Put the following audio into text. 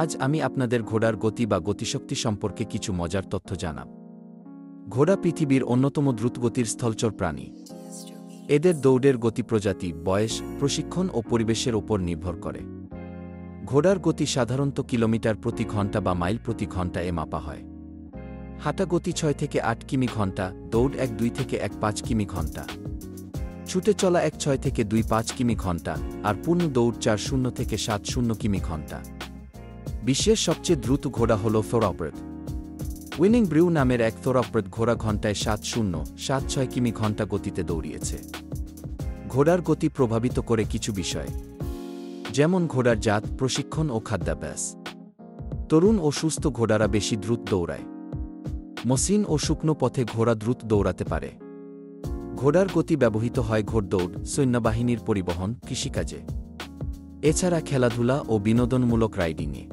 আজ আমি আপনাদের ঘোড়ার গতি বা গতিশক্তি সম্পর্কে কিছু মজার তথ্য জানাব। ঘোড়া পৃথিবীর অন্যতম দ্রুতগতির স্থলচর প্রাণী। এদের দৌড়ের গতি প্রজাতি, বয়স, প্রশিক্ষণ ও পরিবেশের ওপর নির্ভর করে। ঘোড়ার গতি সাধারণত কিলোমিটার প্রতি ঘন্টা বা মাইল প্রতি ঘন্টা মাপা হয়। হাঁটা গতি 6 থেকে 8 কিমি ঘন্টা, দৌড় 1-2 থেকে 1-5 কিমি ঘন্টা, ছুটে চলা 1-6 থেকে 2-5 কিমি ঘন্টা, আর পূর্ণ দৌড় 4-0 থেকে 7-0 কিমি ঘন্টা। বিশ্বের সবচেয়ে দ্রুত ঘোড়া হল থোরোপ্রদ। উইনিং ব্রিউ নামের এক থোরোপ্রদ ঘোড়া ঘন্টায় 7-0-7-6 কিমি ঘন্টা গতিতে দৌড়িয়েছে। ঘোড়ার গতি প্রভাবিত করে কিছু বিষয়, যেমন ঘোড়ার জাত, প্রশিক্ষণ ও খাদ্যাভ্যাস। তরুণ ও সুস্থ ঘোড়ারা বেশি দ্রুত দৌড়ায়। মসৃণ ও শুকনো পথে ঘোড়া দ্রুত দৌড়াতে পারে। ঘোড়ার গতি ব্যবহৃত হয় ঘোড়দৌড়, সৈন্যবাহিনীর পরিবহন, কৃষিকাজে, এছাড়া খেলাধুলা ও বিনোদনমূলক রাইডিংয়ে।